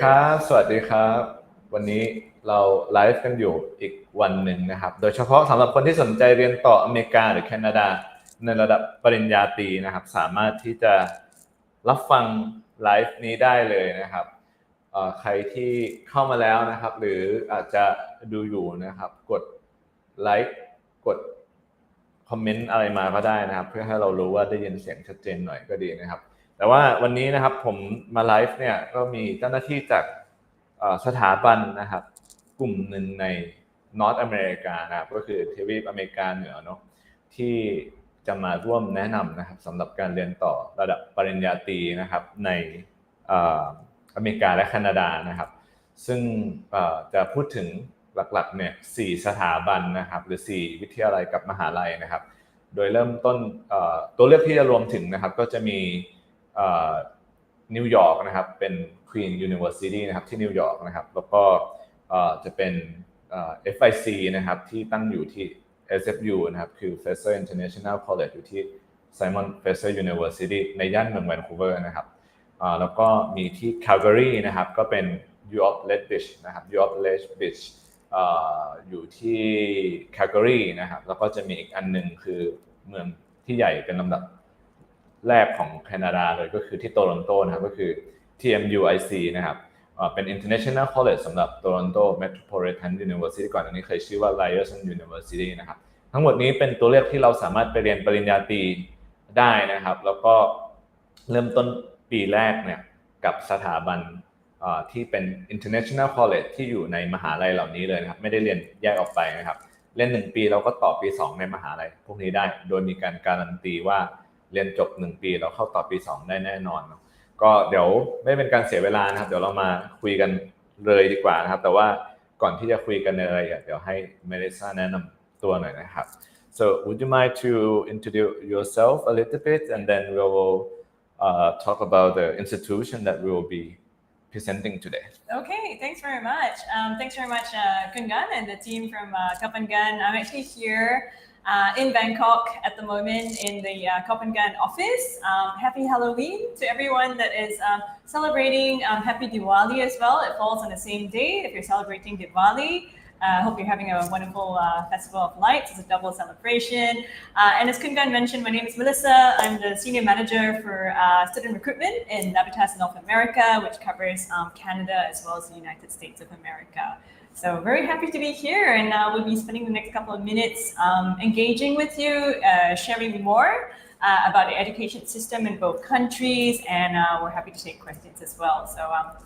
ครับสวัสดีครับวันนี้เราไลฟ์กันอยู่อีกวันหนึ่งนะครับโดยเฉพาะสำหรับคนที่สนใจเรียนต่ออเมริกาหรือแคนาดาในระดับปริญญาตรีนะครับสามารถที่จะรับฟังไลฟ์นี้ได้เลยนะครับใครที่เข้ามาแล้วนะครับหรืออาจจะดูอยู่นะครับกดไลค์กดคอมเมนต์อะไรมาก็ได้นะครับเพื่อให้เรารู้ว่าได้ยินเสียงชัดเจนหน่อยก็ดีนะครับแต่ว่าวันนี้นะครับผมมาไลฟ์เนี่ยก็มีเจ้าหน้าที่จากสถาบันนะครับกลุ่มหนึ่งในนอร์ทอเมริกานะครับก็คือทวีปอเมริกาเหนือเนาะที่จะมาร่วมแนะนำนะครับสำหรับการเรียนต่อระดับปริญญาตรีนะครับในอเมริกาและแคนาดานะครับซึ่งจะพูดถึงหลักๆเนี่ย4สถาบันนะครับหรือ4วิทยาลัยกับมหาลัยนะครับโดยเริ่มต้นตัวเลือกที่จะรวมถึงนะครับก็จะมีนิวยอร์กนะครับเป็น Queen University นะครับที่นิวยอร์กนะครับแล้วก็จะเป็นFIC นะครับที่ตั้งอยู่ที่ SFU นะครับคือ Fraser International College อยู่ที่ Simon Fraser University ในย่านเมืองแวนคูเวอร์นะครับแล้วก็มีที่ Calgary นะครับก็เป็น U of Lethbridge นะครับ U of Lethbridge อยู่ที่ Calgary นะครับแล้วก็จะมีอีกอันนึงคือเมืองที่ใหญ่เป็นลำดับแรกของแคนาดาเลยก็คือที่โตรอนโตนะครับก็คือ TMUIC นะครับเป็น International College สำหรับ Toronto Metropolitan University ก่อนอันนี้เคยชื่อว่า Ryerson University นะครับทั้งหมดนี้เป็นตัวเลือกที่เราสามารถไปเรียนปริญญาตรีได้นะครับแล้วก็เริ่มต้นปีแรกเนี่ยกับสถาบันที่เป็น International College ที่อยู่ในมหาลัยเหล่านี้เลยนะครับไม่ได้เรียนแยกออกไปนะครับเรียน1ปีเราก็ต่อปี2ในมหาลัยพวกนี้ได้โดยมีการการันตีว่าเรียนจบ1ปีเราเข้าต่อปี2ได้แน่นอนก็เดี๋ยวไม่เป็นการเสียเวลานะครับเดี๋ยวเรามาคุยกันเลยดีกว่านะครับแต่ว่าก่อนที่จะคุยกันในรายละเอียดเดี๋ยวให้เมลิซาแนะนำตัวหน่อยนะครับ so would you mind to introduce yourself a little bit and then we will talk about the institution that we will be presenting today. Okay, thanks very much. Thanks very much, Kungan and the team from Kapangan. I'm actually here in Bangkok at the moment in the Kapangan office. Happy Halloween to everyone that is celebrating. Happy Diwali as well. It falls on the same day if you're celebrating Diwali. Hope you're having a wonderful festival of lights. It's a double celebration. And as Kungan mentioned, my name is Melissa. I'm the senior manager for student recruitment in Navitas North America, which covers Canada as well as the United States of America. So very happy to be here, and we'll be spending the next couple of minutes engaging with you, sharing more about the education system in both countries, and we're happy to take questions as well. So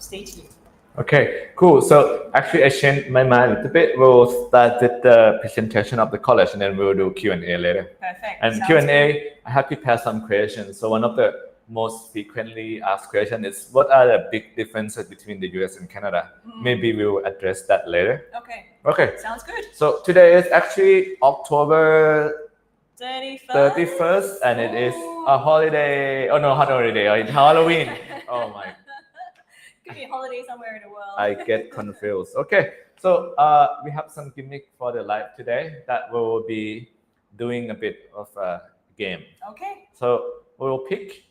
stay tuned. Okay, cool. So actually I changed my mind a little bit. We'll start with the presentation of the college and then we'll do Q&A later. Perfect. And Sounds Q&A, good. I have prepared some questions. So one of the most frequently asked questions is what are the big differences between the US and Canada? Maybe we'll address that later. Okay. Sounds good. So today is actually October 31st and it is a holiday. Oh no, not holiday. It's Halloween. Oh my. Could be a holiday somewhere in the world. I get confused. Okay, so we have some gimmick for the live today that we will be doing a bit of a game. Okay. So we will pick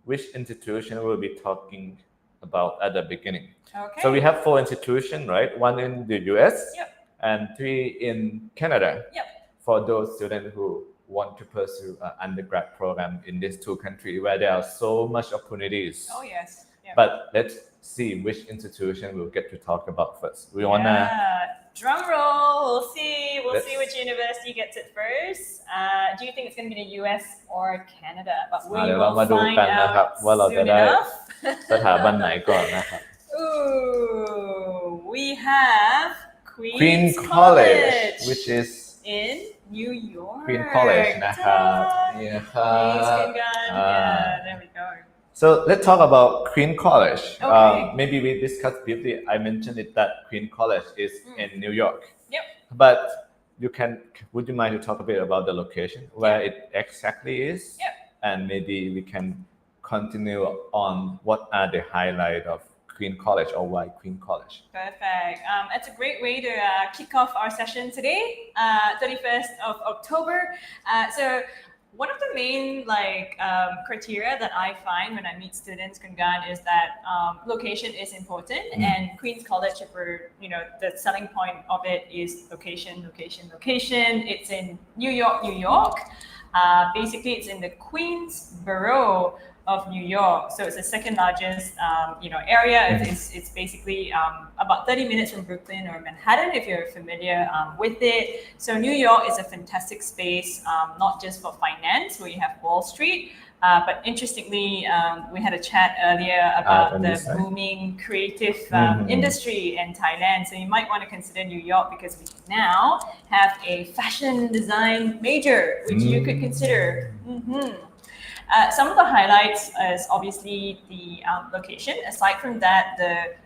which institution we'll be talking about at the beginning. Okay. So we have 4 institutions, right? 1 in the US Yep. and 3 in Canada. Yep. For those students who want to pursue an undergrad program in these 2 countries where there are so much opportunities. Oh yes. Yep. But let's see which institution we'll get to talk about first. We wanna drum roll. We'll see which university gets it first. Do you think it's going to be the US or Canada? But we เดี๋ยวเรา will มาดู find กันนะครับ out ว่าเราจะ soon ได้ enough. สถาบันไหนก่อนนะครับ Ooh, we have Queen Queen's College which is in New York. Queen College นะครับ Ta-da! นี่นะครับ Thanks, Kungan. Yeah, there we go. So let's talk about Queen College. Okay. Maybe we discussed briefly. I mentioned it that Queen College is in New York. Yep. But would you mind to talk a bit about the location, where it exactly is? Yep. And maybe we can continue on what are the highlights of Queen College or why Queen College? Perfect. It's a great way to kick off our session today, 31st of October. So One of the main criteria that I find when I meet students, Kungan, is that location is important, and Queen's College, the selling point of it is location. It's in New York. Basically, it's in the Queens borough of New York, so it's the second largest area. It's basically about 30 minutes from Brooklyn or Manhattan if you're familiar with it. So New York is a fantastic space, not just for finance where you have Wall Street, but interestingly we had a chat earlier about the booming creative industry in Thailand. So you might want to consider New York because we now have a fashion design major which you could consider. Some of the highlights is obviously the location. Aside from that,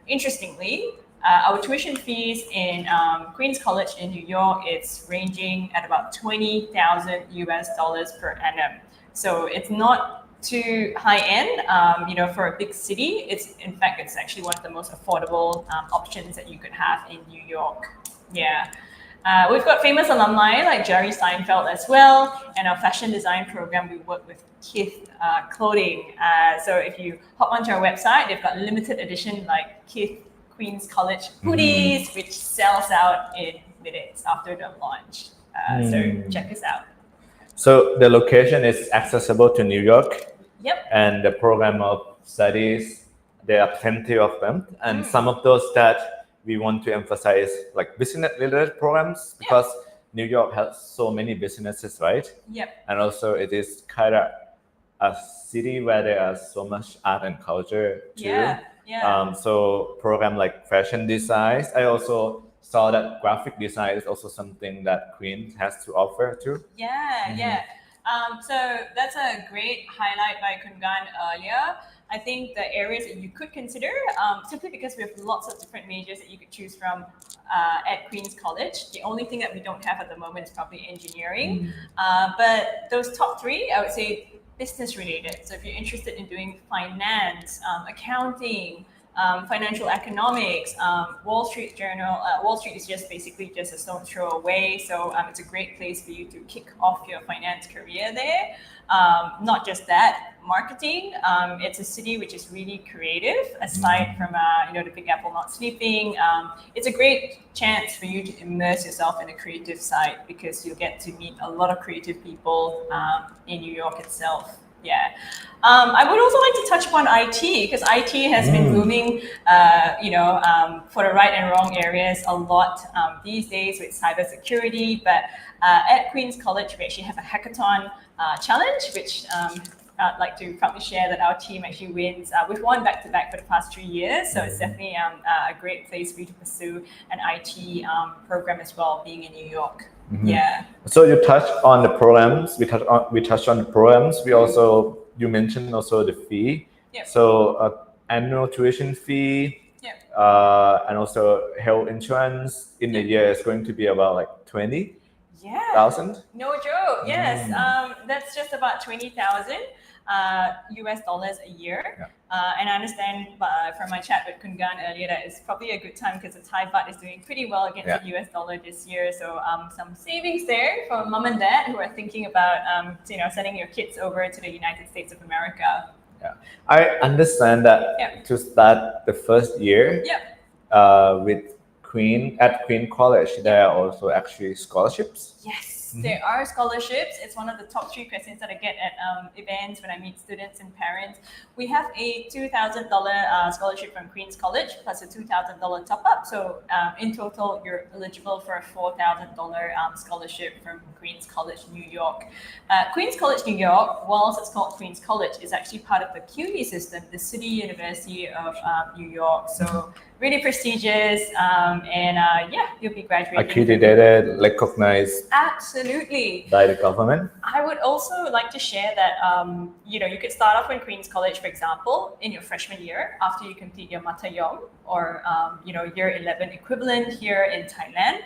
interestingly, our tuition fees in Queen's College in New York, it's ranging at about $20,000 per annum. So it's not too high end, for a big city. It's actually one of the most affordable options that you could have in New York. Yeah. We've got famous alumni like Jerry Seinfeld as well, and our fashion design program, we work with Kith clothing. So if you hop onto our website, they've got limited edition like Kith Queen's College hoodies, which sells out in minutes after the launch. So check us out. So the location is accessible to New York. Yep. And the program of studies, there are plenty of them, and some of those that we want to emphasize like business related programs because New York has so many businesses, right? Yep. And also it is kind of a city where there are so much art and culture too. So program like fashion design, I also saw that graphic design is also something that Queen has to offer too. So that's a great highlight by Kungan earlier. I think the areas that you could consider, simply because we have lots of different majors that you could choose from at Queen's College. The only thing that we don't have at the moment is probably engineering. But those top three, I would say business related. So if you're interested in doing finance, accounting, financial economics, Wall Street Journal. Wall Street is basically just a stone's throw away. So it's a great place for you to kick off your finance career there. Not just that, marketing. It's a city which is really creative. Aside from the Big Apple not sleeping, it's a great chance for you to immerse yourself in a creative side because you'll get to meet a lot of creative people in New York itself. I would also like to touch upon IT because IT has been booming, for the right and wrong areas a lot these days with cybersecurity. But at Queen's College, we actually have a hackathon challenge, which I'd like to proudly share that our team actually wins. We've won back-to-back for the past 3 years, so it's definitely a great place for you to pursue an IT program as well, being in New York. So you touched on the programs. We touched on the programs. You mentioned also the fee. So annual tuition fee. And also health insurance in the year is going to be about like 20,000. No joke. Yes, that's just about 20,000 US dollars a year. And I understand from my chat with Kungan earlier that it's probably a good time because the Thai baht is doing pretty well against the US dollar this year. So some savings there for mom and dad who are thinking about sending your kids over to the United States of America. I understand that to start the first year with at Queen College, there are also actually scholarships. Yes, there are scholarships. It's one of the top 3 questions that I get at events when I meet students and parents. We have a $2,000 scholarship from Queen's College plus a $2,000 top-up. So in total, you're eligible for a $4,000 scholarship from Queen's College, New York. Queen's College, New York, whilst it's called Queen's College, is actually part of the CUNY system, the City University of New York. So really prestigious, and you'll be graduating. Accredited, recognized. Absolutely. By the government. I would also like to share that you could start off in Queen's College, for example, in your freshman year after you complete your Matayom or year 11 equivalent here in Thailand.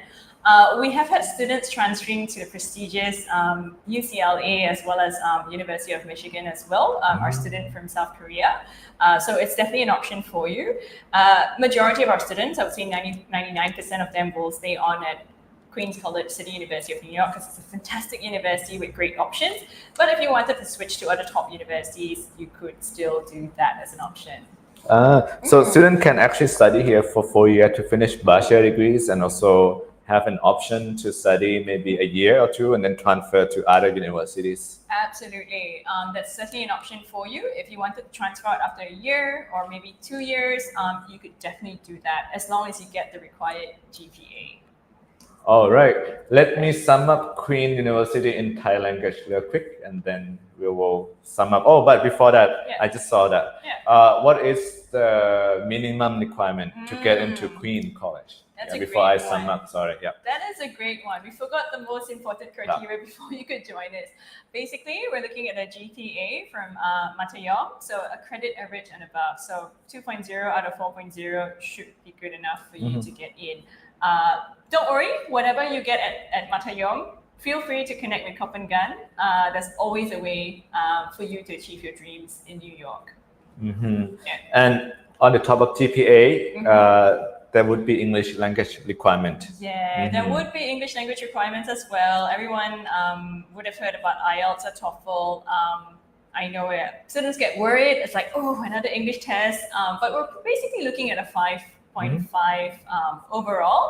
We have had students transferring to the prestigious UCLA as well as University of Michigan as well, our student from South Korea. So it's definitely an option for you. Majority of our students, I would say 99% of them will stay on at Queen's College City University of New York because it's a fantastic university with great options. But if you wanted to switch to other top universities, you could still do that as an option. So students can actually study here for 4 years to finish bachelor degrees and also have an option to study maybe a year or two and then transfer to other universities. Absolutely. That's certainly an option for you. If you wanted to transfer out after a year or maybe 2 years, you could definitely do that as long as you get the required GPA. All right. Let me sum up Queen University in Thai language real quick and then we will sum up. Oh, but before that, I just saw that. What is the minimum requirement to get into Queen College? Before I sum up, sorry. That is a great one. We forgot the most important criteria before you could join us. Basically, we're looking at a GPA from Matayom, so a credit average and above. So 2.0 out of 4.0 should be good enough for you to get in. Don't worry, whatever you get at Matayom, feel free to connect with Cop and Gun. There's always a way for you to achieve your dreams in New York. And on the top of GPA, there would be English language requirement. There would be English language requirements as well. Everyone would have heard about IELTS or TOEFL. I know students get worried. It's like, oh, another English test. But we're basically looking at a 5.5 overall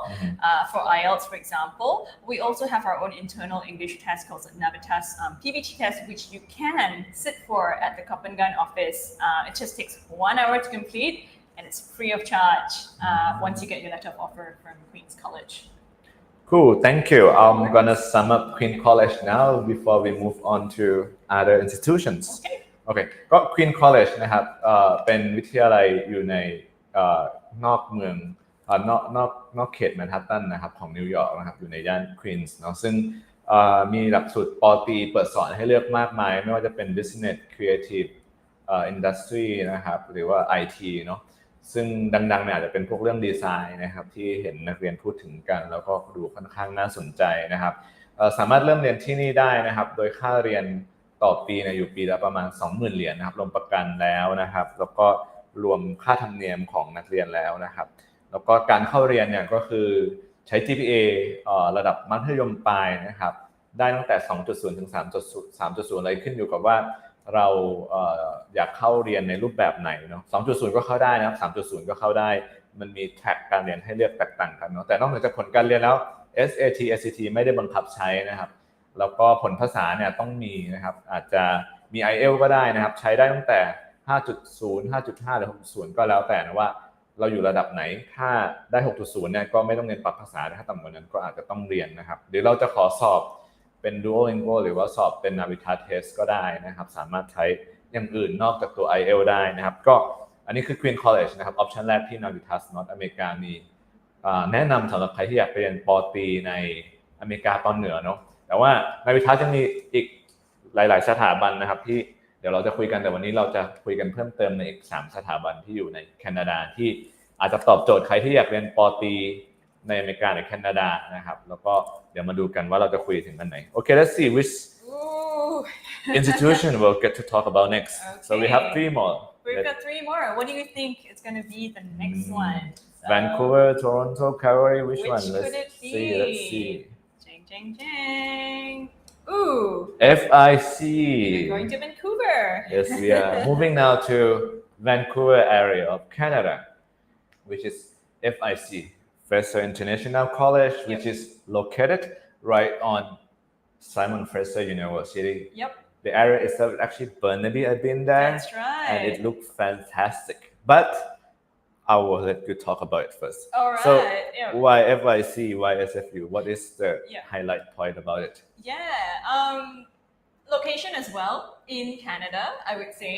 for IELTS, for example. We also have our own internal English test called the Navitas PBT test, which you can sit for at the Cop and Gun office. It just takes 1 hour to complete, and it's free of charge once you get your letter of offer from Queen's College. Cool, thank you. I'm gonna sum up Queen College now before we move on to other institutions. Okay. ก็ Queen College นะครับเป็นวิทยาลัยอยู่ในนอกเมืองนอกเขตแมนฮัตตันนะครับของนิวยอร์กนะครับอยู่ในย่านควีนส์เนาะซึ่งมีหลักสูตรป.ตรีเปิดสอนให้เลือกมากมายไม่ว่าจะเป็น Business Creative Industry นะครับหรือว่า IT เนาะซึ่งดังๆเนี่ยอาจจะเป็นพวกเรื่องดีไซน์นะครับที่เห็นนักเรียนพูดถึงกันแล้วก็ดูค่อนข้างน่าสนใจนะครับสามารถเริ่มเรียนที่นี่ได้นะครับโดยค่าเรียนต่อปีเนี่ยอยู่ปีละประมาณ 20,000 เหรียญนะครับรวมประกันแล้วนะครับแล้วก็รวมค่าธรรมเนียมของนักเรียนแล้วนะครับแล้วก็การเข้าเรียนเนี่ยก็คือใช้ GPA ระดับมัธยมปลายนะครับได้ตั้งแต่ 2.0 ถึง 3.0 อะไรขึ้นอยู่กับว่าเราอยากเข้าเรียนในรูปแบบไหนเนาะ 2.0 ก็เข้าได้นะครับ 3.0 ก็เข้าได้มันมีแทร็กการเรียนให้เลือกแตกต่างกันเนาะแต่นอกเหนือจากผลการเรียนแล้ว SAT SAT ไม่ได้บังคับใช้นะครับแล้วก็ผลภาษาเนี่ยต้องมีนะครับอาจจะมี IELTS ก็ได้นะครับใช้ได้ตั้งแต่ 5.0 5.5 หรือ 6.0 ก็แล้วแต่นะว่าเราอยู่ระดับไหนถ้าได้ 6.0 เนี่ยก็ไม่ต้องเรียนปรับภาษาถ้าต่ำกว่านั้นก็อาจจะต้องเรียนนะครับหรือเราจะขอสอบเป็น Duolingo หรือว่าสอบเป็น Navitas test ก็ได้นะครับสามารถใช้อย่างอื่นนอกจากตัว IELTS ได้นะครับก็อันนี้คือ Queen College นะครับออปชันแรกที่ Navitas North อเมริกามีแนะนำสำหรับใครที่อยากไปเรียนป.ตรีในอเมริกาตอนเหนือเนาะแต่ว่า Navitas ยังมีอีกหลายๆสถาบันนะครับที่เดี๋ยวเราจะคุยกันแต่วันนี้เราจะคุยกันเพิ่มเติมในอีก3สถาบันที่อยู่ในแคนาดาที่อาจจะตอบโจทย์ใครที่อยากเรียนป.ตรีในอเมริกาหรือแคนาดานะครับแล้วก็เดี๋ยวมาดูกันว่าเราจะคุยถึงอันไหน Okay, let's see which institution we'll get to talk about next. So we have 3 more. We've got 3 more. What do you think is going to be the next one? Vancouver, Toronto, Calgary, which one? Could it be? Let's see. Jing. Ooh. FIC. We're going to Vancouver. Yes, we are moving now to Vancouver area of Canada, which is FIC, Fraser International College, which is located right on Simon Fraser University. Yep. The area itself is actually Burnaby. I've been there. That's right. And it looked fantastic. But I will let you talk about it first. All right. So why FIC, why SFU? What is the highlight point about it? Location as well in Canada, I would say.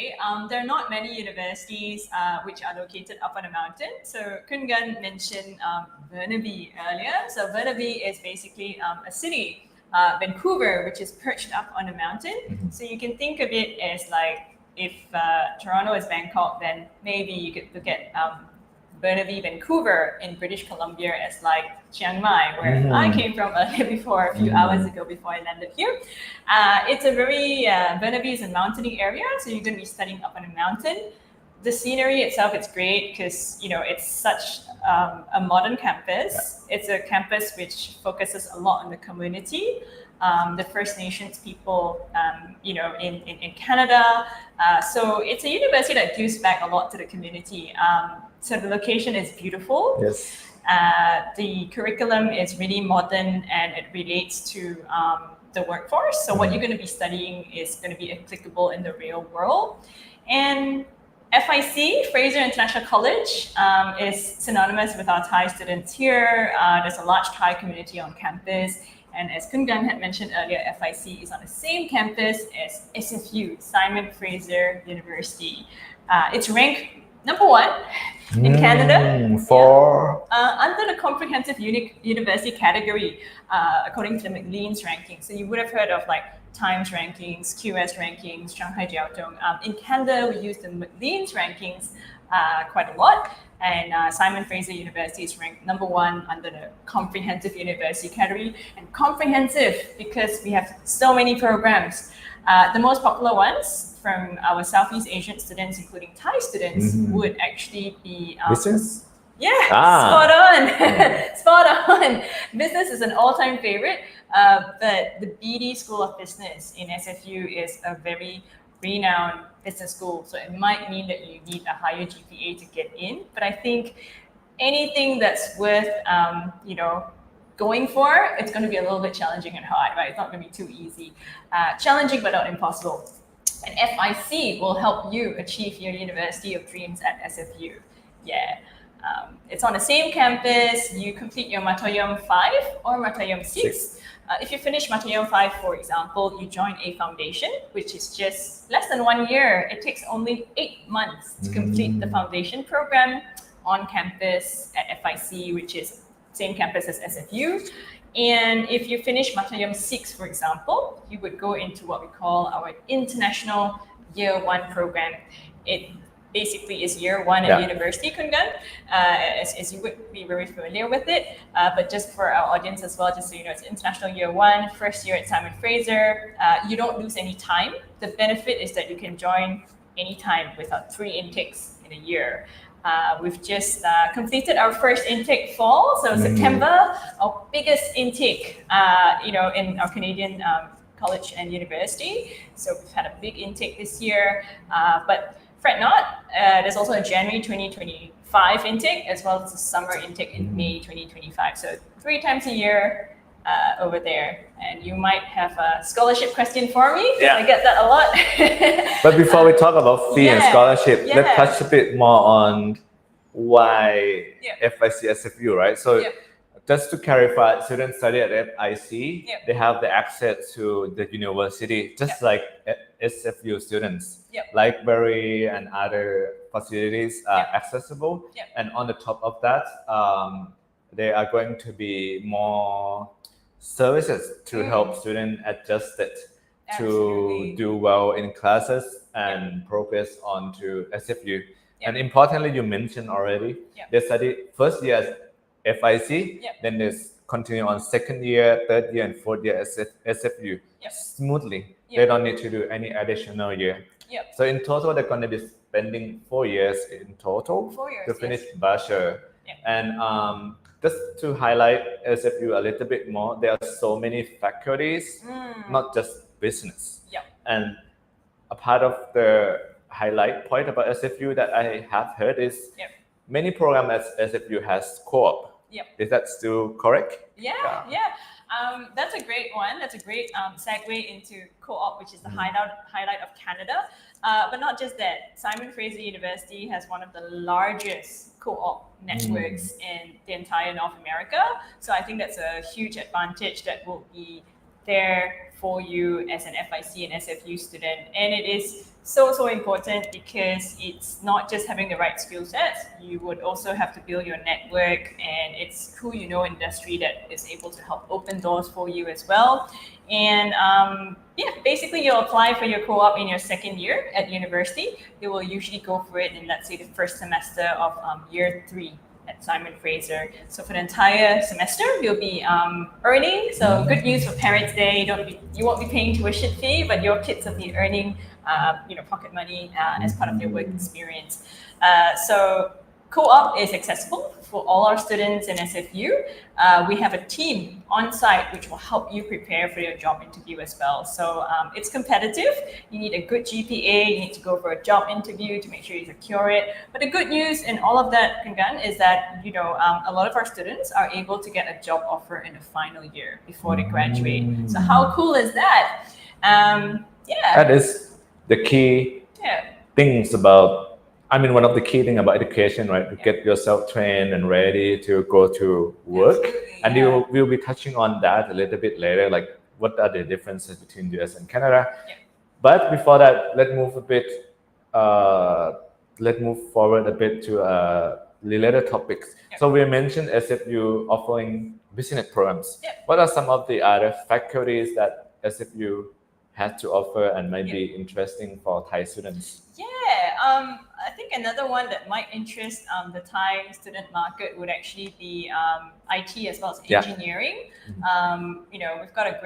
There are not many universities which are located up on a mountain. So Kungan mentioned Burnaby earlier. So Burnaby is basically a city. Vancouver, which is perched up on a mountain. So you can think of it as like if Toronto is Bangkok, then maybe you could look at Burnaby, Vancouver in British Columbia as like Chiang Mai, where I came from earlier before, a few hours ago before I landed here. It's a very, Burnaby is a mountainy area, so you're going to be studying up on a mountain. the scenery itself, it's great because, it's such a modern campus. It's a campus which focuses a lot on the community, the First Nations people, in Canada. So it's a university that gives back a lot to the community. So the location is beautiful. Yes. The curriculum is really modern and it relates to the workforce. So what you're going to be studying is going to be applicable in the real world. And FIC, Fraser International College, is synonymous with our Thai students here. There's a large Thai community on campus. And as Kun Gan had mentioned earlier, FIC is on the same campus as SFU, Simon Fraser University. It's ranked number 1 in Canada for under the comprehensive university category, according to the Maclean's ranking. So you would have heard of like Times rankings, QS rankings, Shanghai Jiaotong. In Canada, we use the Maclean's rankings quite a lot. And Simon Fraser University is ranked number 1 under the comprehensive university category. And comprehensive because we have so many programs. The most popular ones from our Southeast Asian students, including Thai students, would actually be business. Yeah, spot on. Spot on. Business is an all-time favorite, but the BD School of Business in SFU is a very renowned business school. So it might mean that you need a higher GPA to get in. But I think anything that's worth, going for, it's going to be a little bit challenging and hard, right? It's not going to be too easy. Challenging, but not impossible. And FIC will help you achieve your University of Dreams at SFU. Yeah. It's on the same campus. You complete your Matayom 5 or Matayom 6. If you finish Matayom 5, for example, you join a foundation, which is just less than 1 year. It takes only 8 months to complete the foundation program on campus at FIC, which is same campus as SFU. And if you finish Matayom 6, for example, you would go into what we call our International Year 1 program. It basically is year 1 at university, Kungan, as you would be very familiar with it. But just for our audience as well, just so you know, it's International Year 1, first year at Simon Fraser. You don't lose any time. The benefit is that you can join anytime without 3 intakes in a year. We've just completed our first intake fall, so September, our biggest intake, in our Canadian college and university. So we've had a big intake this year, but fret not, there's also a January 2025 intake as well as a summer intake in May 2025. So 3 times a year over there. And you might have a scholarship question for me. I get that a lot. But before we talk about fee and scholarship, let's touch a bit more on why FIC SFU, right? So just to clarify, students study at FIC, they have the access to the university, just like SFU students. Library and other facilities are accessible. And on the top of that, there are going to be more services to help students adjust it to do well in classes and progress on to SFU. And importantly, you mentioned already, they study first year as FIC, then they continue on second year, third year, and fourth year as SFU smoothly. They don't need to do any additional year. So in total, they're going to be spending 4 years in total to finish bachelor. And just to highlight SFU a little bit more, there are so many faculties, not just business. And a part of the highlight point about SFU that I have heard is many programs at SFU has co-op. Is that still correct? That's a great one. That's a great segue into co-op, which is the highlight of Canada. But not just that. Simon Fraser University has one of the largest co-op networks in the entire North America. So I think that's a huge advantage that will be there for you as an FIC and SFU student. And it is so important because it's not just having the right skill sets. You would also have to build your network, and it's who you know industry that is able to help open doors for you as well. And basically you'll apply for your co-op in your second year at university. They will usually go for it in, let's say, the first semester of year 3 at Simon Fraser. So for the entire semester, you'll be earning. So good news for parents there. You won't be paying tuition fee, but your kids will be earning, pocket money as part of their work experience. So co-op is accessible for all our students in SFU. We have a team on site which will help you prepare for your job interview as well. So it's competitive. You need a good GPA. You need to go for a job interview to make sure you secure it. But the good news in all of that, Kungan, is that a lot of our students are able to get a job offer in the final year before they graduate. So how cool is that? That is the key things about. One of the key things about education, right? To get yourself trained and ready to go to work. Absolutely, and we'll be touching on that a little bit later, like what are the differences between US and Canada. But before that, let's move forward a bit to related topics. So we mentioned SFU offering business programs. What are some of the other faculties that SFU has to offer and might be interesting for Thai students? I think another one that might interest the Thai student market would actually be IT as well as engineering. We've got a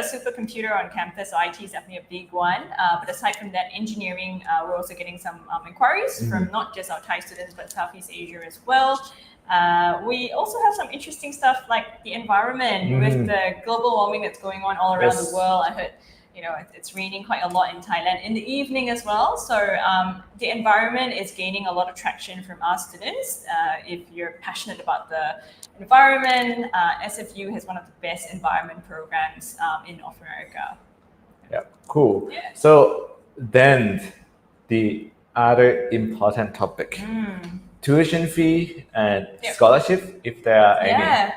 supercomputer on campus, so IT is definitely a big one. But aside from that, engineering, we're also getting some inquiries from not just our Thai students, but Southeast Asia as well. We also have some interesting stuff like the environment with the global warming that's going on all around the world. I heard it's raining quite a lot in Thailand in the evening as well. So the environment is gaining a lot of traction from our students. If you're passionate about the environment, SFU has one of the best environment programs in North America. Cool. So then the other important topic, tuition fee and scholarship, if there are any.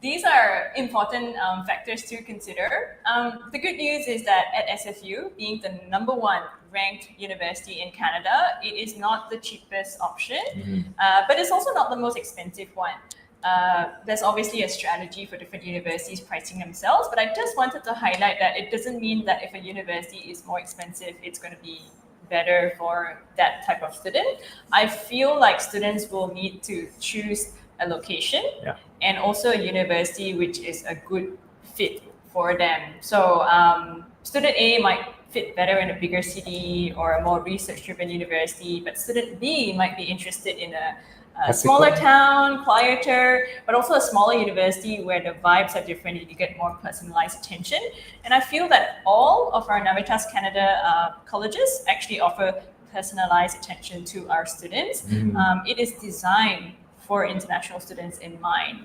These are important factors to consider. The good news is that at SFU, being the number one ranked university in Canada, it is not the cheapest option, but it's also not the most expensive one. There's obviously a strategy for different universities pricing themselves, but I just wanted to highlight that it doesn't mean that if a university is more expensive, it's going to be better for that type of student. I feel like students will need to choose a location and also a university which is a good fit for them. So student A might fit better in a bigger city or a more research-driven university, but student B might be interested in a smaller town, quieter, but also a smaller university where the vibes are different and you get more personalized attention. And I feel that all of our Navitas Canada colleges actually offer personalized attention to our students. It is designed for international students in mind.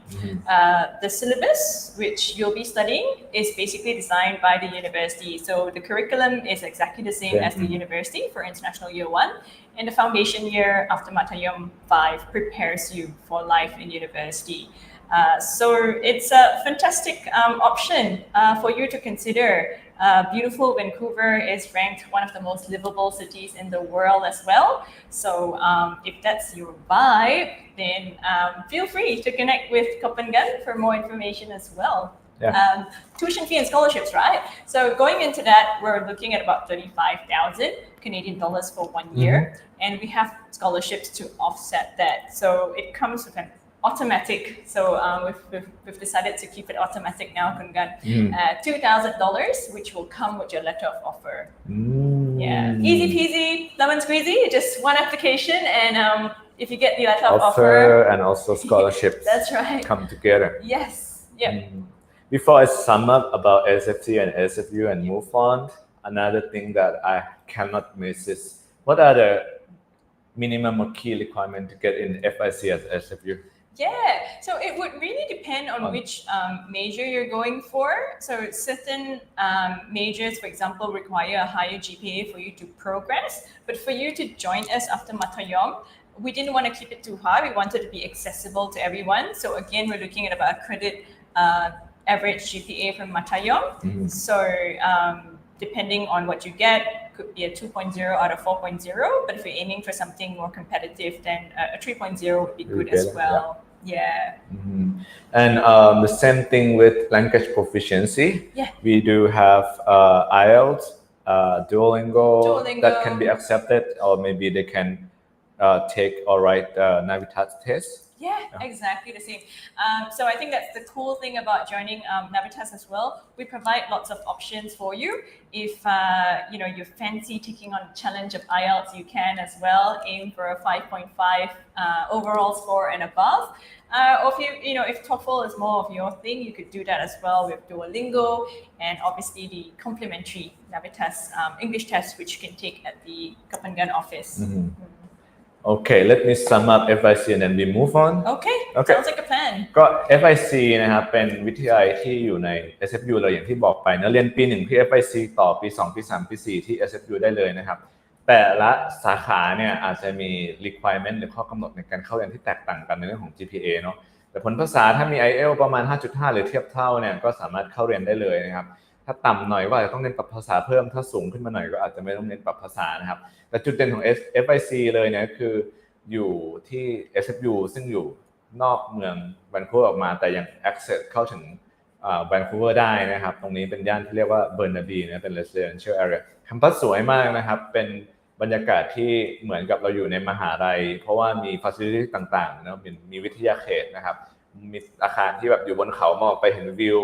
The syllabus, which you'll be studying, is basically designed by the university. So the curriculum is exactly the same as the university for International Year 1. And the foundation year after Matayom 5 prepares you for life in university. So it's a fantastic option for you to consider. Beautiful Vancouver is ranked one of the most livable cities in the world as well. So if that's your vibe, then feel free to connect with Kopenhagen for more information as well. Tuition fee and scholarships, right? So going into that, we're looking at about 35,000 Canadian dollars for 1 year, and we have scholarships to offset that. So it comes with an automatic. So we've decided to keep it automatic now, Kungan. $2,000, which will come with your letter of offer. Easy peasy, lemon squeezy. Just one application, and if you get the letter of offer and also scholarships, that's right, come together. Yes. Before I sum up about SFC and SFU and move on, another thing that I cannot miss is what are the minimum or key requirements to get in FIC at SFU? So it would really depend on which major you're going for. So certain majors, for example, require a higher GPA for you to progress. But for you to join us after Matayom, we didn't want to keep it too high. We wanted to be accessible to everyone. So again, we're looking at about a credit average GPA from Matayom. So depending on what you get, could be a 2.0 out of 4.0. But if you're aiming for something more competitive, then a 3.0 would be good as well. And the same thing with language proficiency. We do have IELTS, Duolingo that can be accepted, or maybe they can take or write Navitas test? Yeah, exactly the same. So I think that's the cool thing about joining Navitas as well. We provide lots of options for you. If you fancy taking on the challenge of IELTS, you can as well aim for a 5.5 overall score and above. Or if TOEFL is more of your thing, you could do that as well with Duolingo and obviously the complimentary Navitas English test, which you can take at the Kapangan office. Okay, let me sum up FIC and then we move on. Okay, sounds like a plan. ก็ FIC นะครับเป็นวิทยาลัยที่อยู่ใน SFU เลยอย่างที่บอกไปนะเรียนปี1ที่ FIC ต่อปี2ปี3ปี4ที่ SFU ได้เลยนะครับแต่ละสาขาเนี่ยอาจจะมี requirement หรือข้อกำหนดในการเข้าเรียนที่แตกต่างกันในเรื่องของ GPA เนาะแต่ผลภาษาถ้ามี IELTS ประมาณ 5.5 หรือเทียบเท่าเนี่ยก็สามารถเข้าเรียนได้เลยนะครับถ้าต่ำหน่อยก็อาจจะต้องเน้นปรับภาษาเพิ่มถ้าสูงขึ้นมาหน่อยก็อาจจะไม่ต้องเน้นปรับภาษานะครับแต่จุดเด่นของ FIC เลยเนี่ยคืออยู่ที่ SFU ซึ่งอยู่นอกเมืองแวนคูเวอร์ออกมาแต่ยัง access เข้าถึงแวนคูเวอร์ได้นะครับตรงนี้เป็นย่านที่เรียกว่า Burnaby นะเป็น residential area แคมปัสสวยมากนะครับเป็นบรรยากาศที่เหมือนกับเราอยู่ในมหาลัยเพราะว่ามี facility ต่างๆนะมีวิทยาเขตนะครับมีอาคารที่แบบอยู่บนเขามองไปเห็นวิว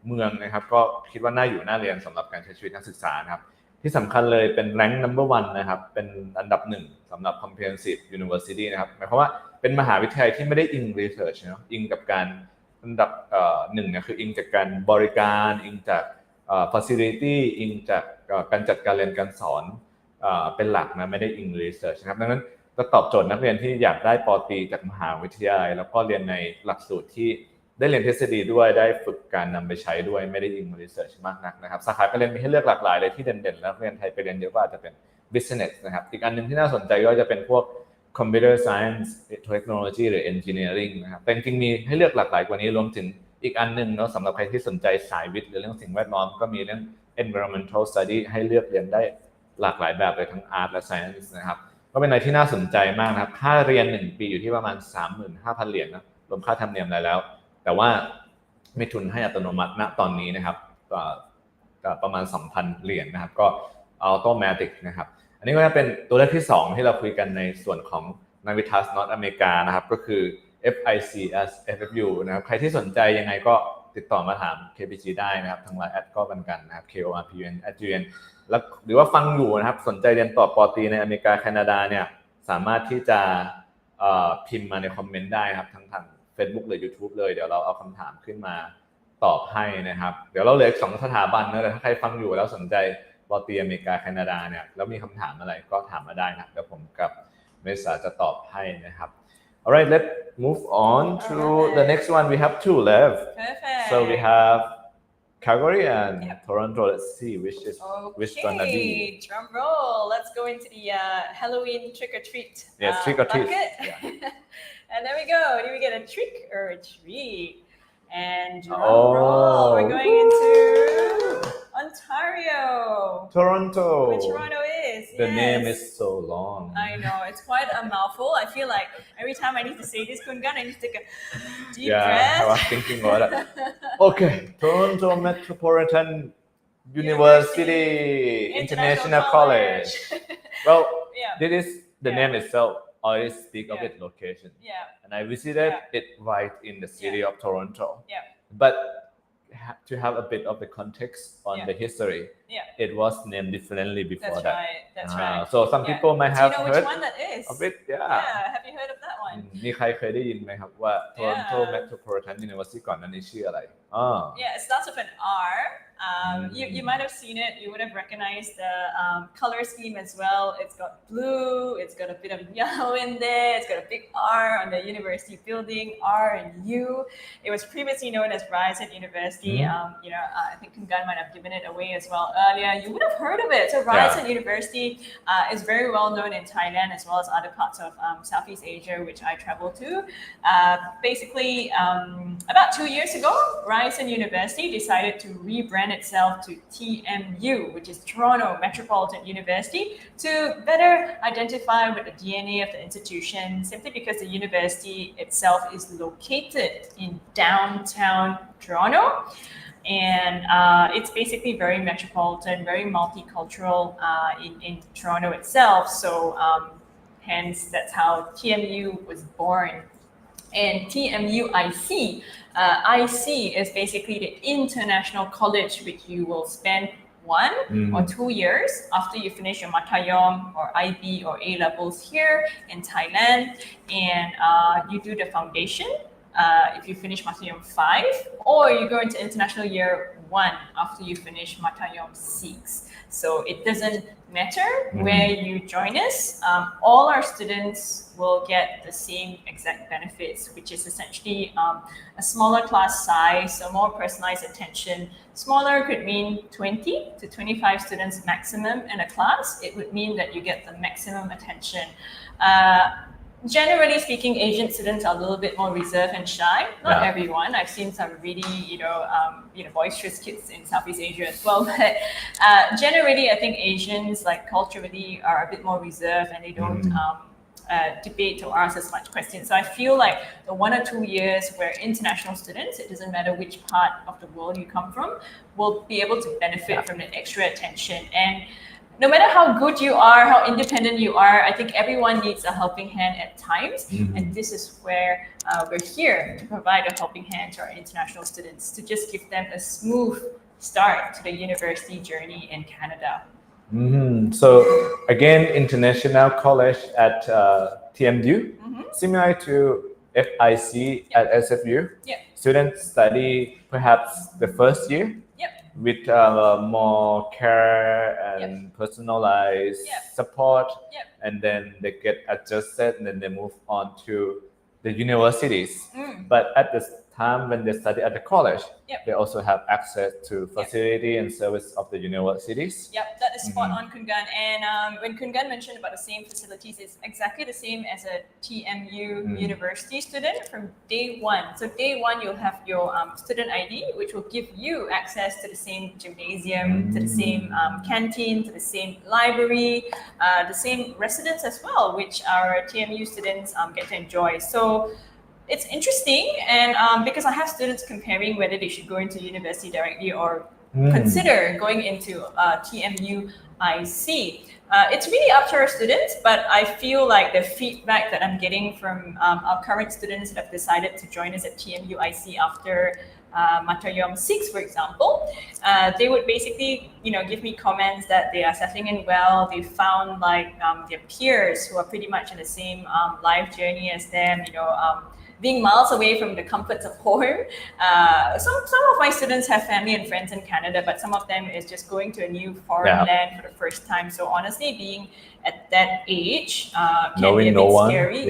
เมืองนะครับก็คิดว่าน่าอยู่น่าเรียนสำหรับการใช้ชีวิตนักศึกษานะครับที่สำคัญเลยเป็น rank number 1นะครับเป็นอันดับ1สำหรับ comprehensive university นะครับหมายความว่าเป็นมหาวิทยาลัยที่ไม่ได้อิง research เนาะอิงกับการอันดับ1เนี่ยคืออิงจากการบริการอิงจากfacility อิงจากการจัดการเรียนการสอนเป็นหลักนะไม่ได้อิง research นะครับดังนั้นก็ตอบโจทย์นักเรียนที่อยากได้ป.ตรีจากมหาวิทยาลัยแล้วก็เรียนในหลักสูตรที่ได้เรียนทฤษฎีด้วยได้ฝึกการนำไปใช้ด้วยไม่ได้อิง research มากนักนะครับสาขาการเรียนมีให้เลือกหลากหลายเลยที่เด่นๆแล้วนักเรียนไทยไปเรียนเยอะก็อาจจะเป็น business นะครับอีกอันนึงที่น่าสนใจก็จะเป็นพวก computer science technology หรือ engineering นะครับแต่จริงๆมีให้เลือกหลากหลายกว่านี้รวมถึงอีกอันนึงเนาะสำหรับใครที่สนใจสายวิทย์หรือเรื่องสิ่งแวดล้อมก็มีเรื่อง environmental study ให้เลือกเรียนได้หลากหลายแบบเลยทั้ง art และ science นะครับก็เป็นอะไรที่น่าสนใจมากนะครับค่าเรียน1ปีอยู่ที่ประมาณ 35,000 เหรียญนะรวมค่าธรรมเนียมอะไรแล้วแต่ว่ามีทุนให้อัตโนมัติณตอนนี้นะครับประมาณ 2,000 เหรียญนะครับก็ออโตเมติกนะครับอันนี้ก็จะเป็นตัวเลขที่2ที่เราคุยกันในส่วนของ Navitas North America นะครับก็คือ FICS FFU นะครับใครที่สนใจยังไงก็ติดต่อมาถาม KPG ได้นะครับทาง LINE แอดก็บันกันนะครับ KORPUN@GN แล้วหรือว่าฟังอยู่นะครับสนใจเรียนต่อป.ตรีในอเมริกาแคนาดาเนี่ยสามารถที่จะพิมพ์มาในคอมเมนต์ได้ครับทั้งทาง Facebook หรือ YouTube เลยเดี๋ยวเราเอาคำถามขึ้นมาตอบให้นะครับเดี๋ยวเราเหลืออีก2สถาบันนะแต่ถ้าใครฟังอยู่แล้วสนใจป.ตรีอเมริกาแคนาดาเนี่ยแล้วมีคำถามอะไรก็ถามมาได้นะเดี๋ยวผมกับเมษาจะตอบให้นะครับ Alright, let's move on to the next one. We have 2 left. Perfect. So we have Calgary and Toronto. Let's see which gonna be. Drum roll. Let's go into the Halloween trick or treat. Yes, trick or treat. Yeah. And there we go. Do we get a trick or a treat? And drum roll. We're going into Ontario. Toronto. Where Toronto is. The name is so long. I know. It's quite a mouthful. I feel like every time I need to say this, Kungan, I need to take a deep breath. I was thinking about it. Okay. Toronto Metropolitan University International College. Well, the name itself always speak of its location. Yeah. And I visited it right in the city of Toronto. Yeah. But to have a bit of the context on the history, it was named differently before that. That's right. So some people might have Do you know heard which one that is? of it. Yeah. Have you heard of that one? มีใครเคยได้ยินไหมครับว่า Toronto Metropolitan University ก่อนหน้านี้ชื่ออะไร Yeah, it starts with an R. You might have seen it. You would have recognized the color scheme as well. It's got blue. It's got a bit of yellow in there. It's got a big R on the university building. R and U. It was previously known as Ryerson University. I think Kungan might have given it away as well earlier. You would have heard of it. So Ryerson University is very well known in Thailand as well as other parts of Southeast Asia, which I traveled to. Basically, about 2 years ago, Ryerson University decided to rebrand itself to TMU, which is Toronto Metropolitan University, to better identify with the DNA of the institution, simply because the university itself is located in downtown Toronto. And it's basically very metropolitan, very multicultural in Toronto itself. So Hence, that's how TMU was born. And TMUIC, IC is basically the international college which you will spend 1 or 2 years after you finish your Matayom or IB or A levels here in Thailand, and you do the foundation. If you finish Matayom 5, or you go into international year 1 after you finish Matayom 6. So it doesn't matter where you join us. All our students will get the same exact benefits, which is essentially a smaller class size, so more personalized attention. Smaller could mean 20 to 25 students maximum in a class. It would mean that you get the maximum attention. Generally speaking, Asian students are a little bit more reserved and shy. Not everyone. I've seen some really, boisterous kids in Southeast Asia as well. But generally, I think Asians, like culturally, are a bit more reserved and they don't debate or ask as much questions. So I feel like the 1 or 2 years where international students, it doesn't matter which part of the world you come from, will be able to benefit from the extra attention. And no matter how good you are, how independent you are, I think everyone needs a helping hand at times. And this is where we're here to provide a helping hand to our international students, to just give them a smooth start to the university journey in Canada. So again, international college at TMU, similar to FIC at SFU. Students study perhaps the first year with more care and personalized support, and then they get adjusted, and then they move on to the universities. But at the time when they study at the college, they also have access to facility and service of the universities. Yep, that is spot on, Kungan. And when Kungan mentioned about the same facilities, it's exactly the same as a TMU university student from day 1. So day 1, you'll have your student ID, which will give you access to the same gymnasium, to the same canteen, to the same library, the same residence as well, which our TMU students get to enjoy. So it's interesting, and because I have students comparing whether they should go into university directly or consider going into TMUIC. It's really up to our students, but I feel like the feedback that I'm getting from our current students that have decided to join us at TMUIC after Matayom 6, for example, they would basically, give me comments that they are settling in well. They found like their peers who are pretty much in the same life journey as them, being miles away from the comforts of home. Some of my students have family and friends in Canada, but some of them is just going to a new foreign land for the first time. So honestly, being at that age can be a bit scary.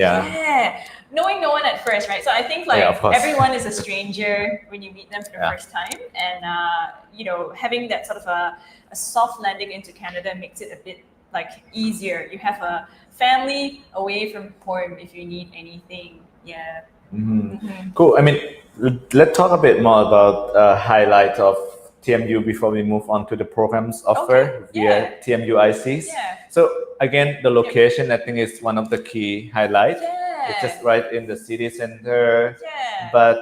Knowing no one at first, right? So I think like everyone is a stranger when you meet them for the first time, and having that sort of a soft landing into Canada makes it a bit like easier. You have a family away from home if you need anything. Cool. I mean, let's talk a bit more about highlights of TMU before we move on to the programs offered via TMUICs. So again, the location I think is one of the key highlights. It's just right in the city center. But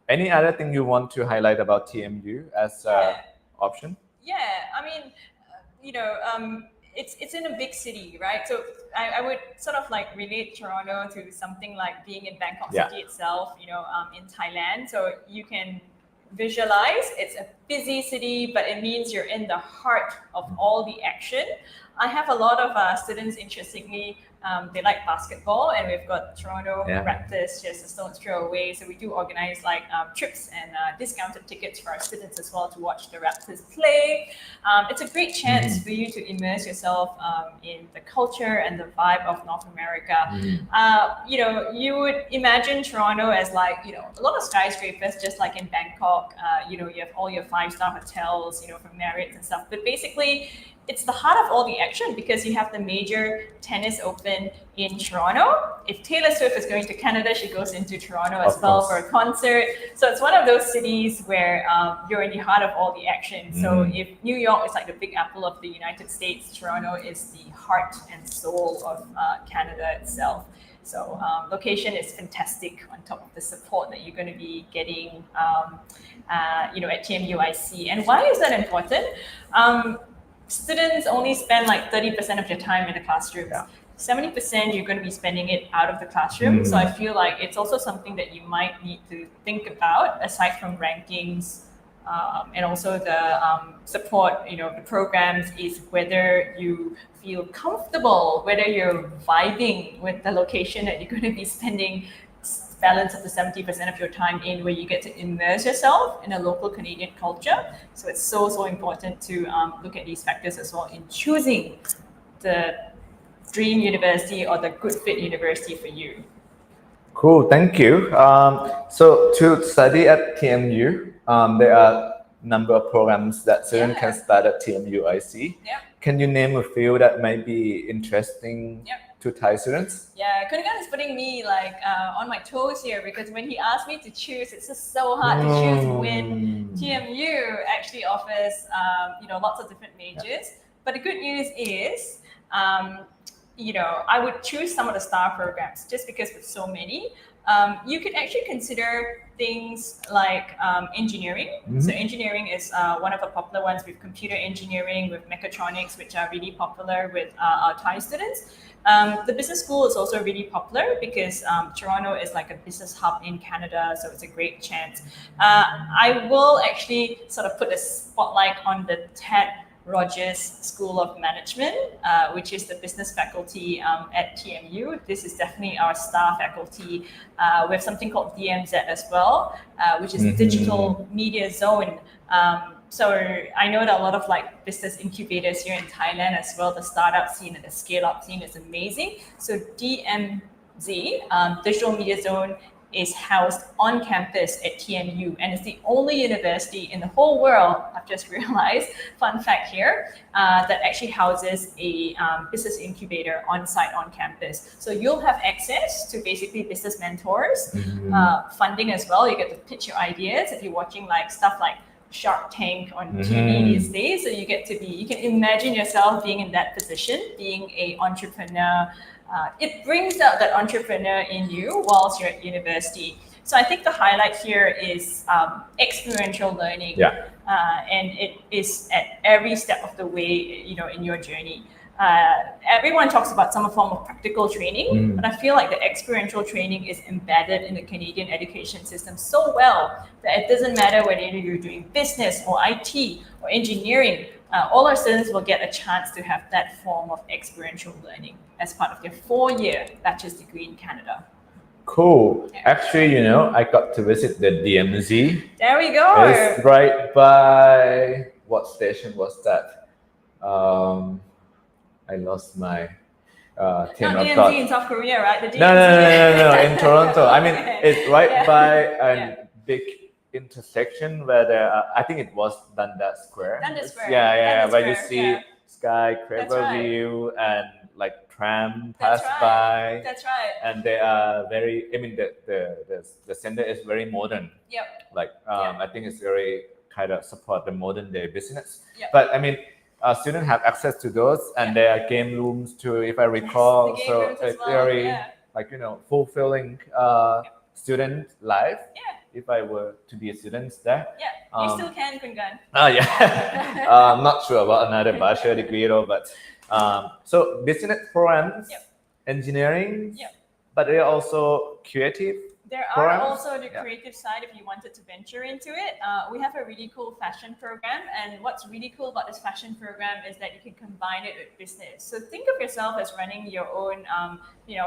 any other thing you want to highlight about TMU as an option? I mean, it's in a big city, right? So I would sort of like relate Toronto to something like being in Bangkok city itself, in Thailand. So you can visualize it's a busy city, but it means you're in the heart of all the action. I have a lot of students, interestingly, they like basketball, and we've got Toronto Raptors just a stone's throw away. So we do organize like trips and discounted tickets for our students as well to watch the Raptors play. It's a great chance for you to immerse yourself in the culture and the vibe of North America. You would imagine Toronto as like, a lot of skyscrapers, just like in Bangkok. You have all your 5-star hotels, from Marriott and stuff. But basically, it's the heart of all the action because you have the major tennis open in Toronto. If Taylor Swift is going to Canada, she goes into Toronto as well for a concert. So it's one of those cities where you're in the heart of all the action. So if New York is like the big apple of the United States, Toronto is the heart and soul of Canada itself. So location is fantastic on top of the support that you're going to be getting, at TMUIC. And why is that important? students only spend like 30% of your time in the classroom. 70% you're going to be spending it out of the classroom. So I feel like it's also something that you might need to think about aside from rankings and also the support, the programs is whether you feel comfortable, whether you're vibing with the location that you're going to be spending balance of the 70% of your time in, where you get to immerse yourself in a local Canadian culture. So it's so important to look at these factors as well in choosing the dream university or the good fit university for you. Cool, thank you. So to study at TMU, there are a number of programs that students can start at TMUIC. Can you name a few that might be interesting to Thai students? Yeah, Kungan is putting me like on my toes here because when he asked me to choose, it's just so hard to choose when TMU actually offers lots of different majors. But the good news is I would choose some of the star programs just because with so many. You could actually consider things like engineering. So engineering is one of the popular ones with computer engineering, with mechatronics, which are really popular with our Thai students. The business school is also really popular because Toronto is like a business hub in Canada, so it's a great chance. I will actually sort of put a spotlight on the Ted Rogers School of Management, which is the business faculty at TMU. This is definitely our star faculty. We have something called DMZ as well, which is Digital Media Zone. So I know that a lot of like business incubators here in Thailand as well, the startup scene and the scale-up scene is amazing. So DMZ, Digital Media Zone, is housed on campus at TMU, and it's the only university in the whole world, I've just realized, fun fact here, that actually houses a business incubator on site on campus. So you'll have access to basically business mentors, funding as well. You get to pitch your ideas if you're watching like stuff like Shark Tank on TV these days. So you can imagine yourself being in that position, being an entrepreneur. It brings out that entrepreneur in you whilst you're at university. So I think the highlight here is experiential learning, and it is at every step of the way, in your journey. Everyone talks about some form of practical training, but I feel like the experiential training is embedded in the Canadian education system so well that it doesn't matter whether you're doing business or IT or engineering. All our students will get a chance to have that form of experiential learning as part of their 4-year bachelor's degree in Canada. Cool. Actually, I got to visit the DMZ. There we go. It's right by, what station was that? I lost my train of thought. Not DMZ in South Korea, right? The DMZ. No, in Toronto. I mean, it's right by a big intersection where there are, I think it was Dundas Square. Dundas Square. Where you see skyscraper view and like tram pass by. That's right. And they are very, I mean, the center is very modern. Yep. Like, I think it's very kind of support the modern day business. Yep. But I mean, students have access to those, and there are game rooms too, if I recall. Yes, so it's very, like, fulfilling student life. Yeah. If I were to be a student there. Yeah, you still can, Kungan. I'm not sure about another bachelor degree though, but so business programs, engineering, but they're also creative. There are also the creative side if you wanted to venture into it. We have a really cool fashion program, and what's really cool about this fashion program is that you can combine it with business. So think of yourself as running your own,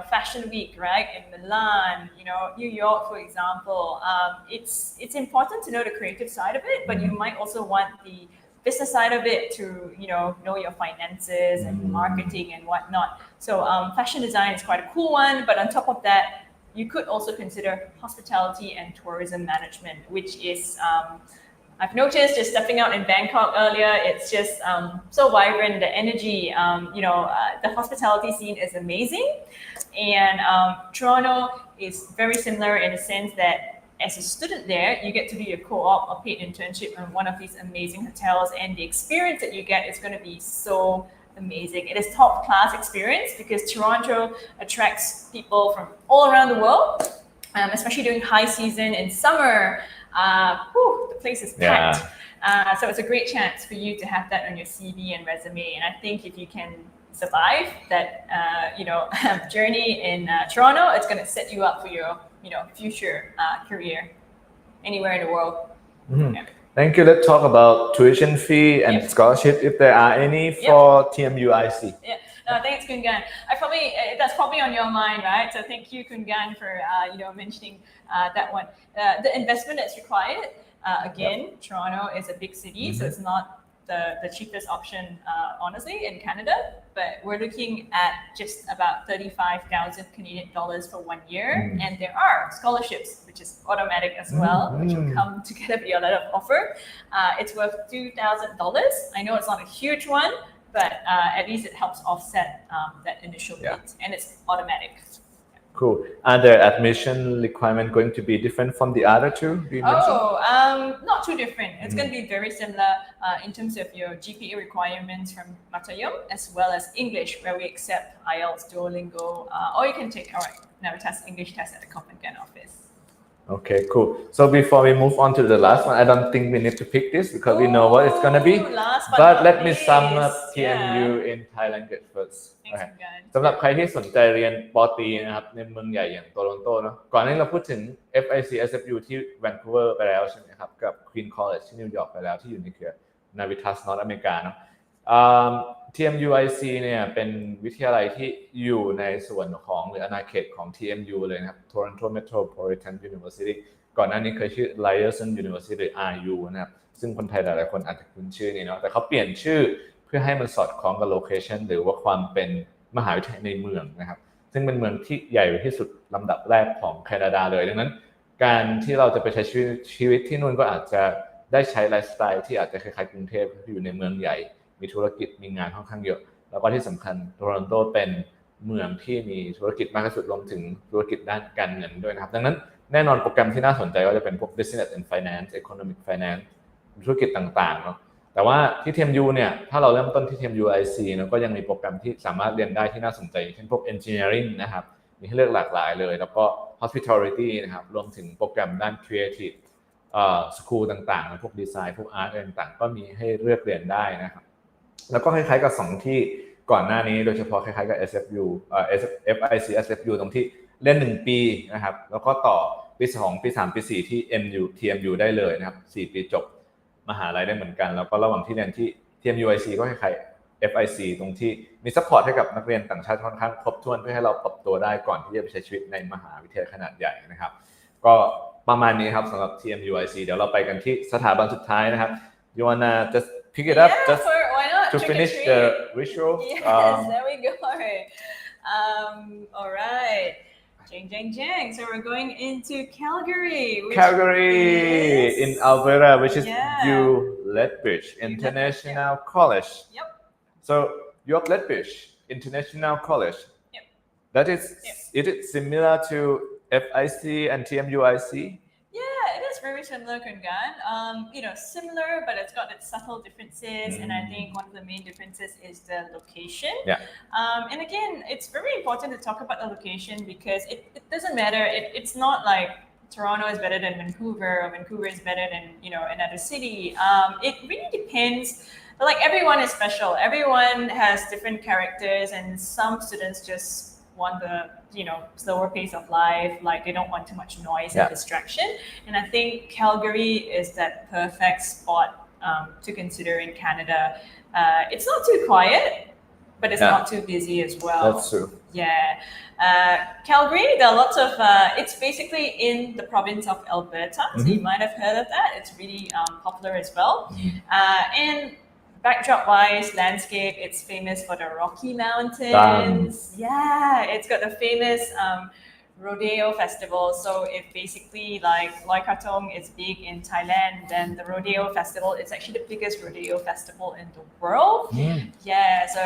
fashion week, right? In Milan, New York, for example. It's important to know the creative side of it, but you might also want the business side of it to, know your finances and marketing and whatnot. So fashion design is quite a cool one, but on top of that, you could also consider hospitality and tourism management, which is, I've noticed just stepping out in Bangkok earlier, it's just so vibrant, the energy, the hospitality scene is amazing. And Toronto is very similar in the sense that as a student there, you get to do your co-op or paid internship in one of these amazing hotels, and the experience that you get is going to be so amazing. It is top class experience because Toronto attracts people from all around the world, especially during high season in summer. the place is packed. So it's a great chance for you to have that on your CV and resume. And I think if you can survive that, journey in Toronto, it's going to set you up for your, future career anywhere in the world. Yeah. Thank you. Let's talk about tuition fee and scholarship, if there are any for TMUIC. Yeah. No, thanks, Kungan. That's probably on your mind, right? So thank you, Kungan, for mentioning that one. The investment that's required. Again, Toronto is a big city, so it's not the cheapest option, honestly, in Canada. But we're looking at just about 35,000 Canadian dollars for 1 year, and there are scholarships, which is automatic as well, which will come together with your letter of offer. It's worth $2,000. I know it's not a huge one, but at least it helps offset that initial rate, and it's automatic. Cool. Are the admission requirement going to be different from the other two you mentioned? Not too different. It's going to be very similar in terms of your GPA requirements from Matayom, as well as English, where we accept IELTS, Duolingo, or you can take our Navitas English test at the Copenhagen office. Okay, cool. So before we move on to the last one, I don't think we need to pick this because we know what it's going to be. But let me sum up TMU in Thai language first. สำหรับใครที่สนใจเรียนป.ตรีนะครับในเมืองใหญ่อย่างโตรอนโตเนาะก่อนหน้านี้เราพูดถึง FIC SFU ที่แวนคูเวอร์ไปแล้วใช่ไหมครับกับ Queen College ที่นิวยอร์กไปแล้วที่อยู่ในเครือ Navitas นอร์ทอเมริกาเนาะTMUIC เนี่ยเป็นวิทยาลัยที่อยู่ในส่วนของหรืออาณาเขตของ TMU เลยนะครับ Toronto Metropolitan University ก่อนหน้านี้เคยชื่อ Ryerson University หรือ RU นะครับซึ่งคนไทยหลายๆคนอาจจะคุ้นชื่อนี้เนาะแต่เขาเปลี่ยนชื่อเพื่อให้มันสอดคล้องกับโลเคชันหรือว่าความเป็นมหาวิทยาลัยในเมืองนะครับซึ่งเป็นเมืองที่ใหญ่ที่สุดลำดับแรกของแคนาดาเลยดังนั้นการที่เราจะไปใช้ชีวิตที่นู่นก็อาจจะได้ใช้ไลฟ์สไตล์ที่อาจจะคล้ายๆกรุงเทพอยู่ในเมืองใหญ่มีธุรกิจมีงานค่อนข้างเยอะแล้วก็ที่สำคัญโตรอนโตเป็นเมืองที่มีธุรกิจมากที่สุดรวมถึงธุรกิจด้านการเงินด้วยนะครับดังนั้นแน่นอนโปรแกรมที่น่าสนใจก็จะเป็นพวก Business and Finance Economic Finance ธุรกิจต่างๆเนาะแต่ว่าที่ TMU เนี่ยถ้าเราเริ่มต้นที่ TMUIC นะก็ยังมีโปรแกรมที่สามารถเรียนได้ที่น่าสนใจเช่นพวก Engineering นะครับมีให้เลือกหลากหลายเลยแล้วก็ Hospitality นะครับรวมถึงโปรแกรมด้าน Creative School ต่างๆพวก Design พวก Art ต่างๆก็มีให้เลือกเรียนได้นะครับแล้วก็คล้ายๆกับ2ที่ก่อนหน้านี้โดยเฉพาะคล้ายๆกับ SFU FIC SFU ตรงที่เรียน1ปีนะครับแล้วก็ต่อปี2ปี3ปี4ที่ TMU ได้เลยนะครับ4ปีจบมหาลัยได้เหมือนกันแล้วก็ระหว่างที่เรียนที่ TMUIC ก็คล้ายๆ FIC ตรงที่มีซัพพอร์ตให้กับนักเรียนต่างชาติค่อนข้างครบถ้วนเพื่อให้เราปรับตัวได้ก่อนที่จะไปใช้ชีวิตในมหาวิทยาลัยขนาดใหญ่นะครับก็ประมาณนี้ครับสำหรับ TMUIC เดี๋ยวเราไปกันที่สถาบันสุดท้ายนะครับ You wanna just pick it up just why not? to finish the ritual? Yes, there we go. All right. Jang. So we're going into Calgary. In Alberta, which is Lethbridge International College. Yep. So your Lethbridge International College. Yep. That is, is it similar to FIC and TMUIC? Yeah, it is very similar, Kungan. Similar, but it's got its subtle differences, and I think one of the main differences is the location. Yeah. And again, it's very important to talk about the location because it doesn't matter. It's not like Toronto is better than Vancouver or Vancouver is better than another city. It really depends. But like everyone is special. Everyone has different characters, and some students just want the slower pace of life, like they don't want too much noise and distraction. And I think Calgary is that perfect spot to consider in Canada. It's not too quiet, but it's not too busy as well. That's true. Yeah. Calgary, there are lots of, it's basically in the province of Alberta. So you might have heard of that. It's really popular as well. And backdrop-wise, landscape, it's famous for the Rocky Mountains. Yeah, it's got the famous rodeo festival. So if basically like Loi Krathong is big in Thailand, then the rodeo festival is actually the biggest rodeo festival in the world. Yeah, so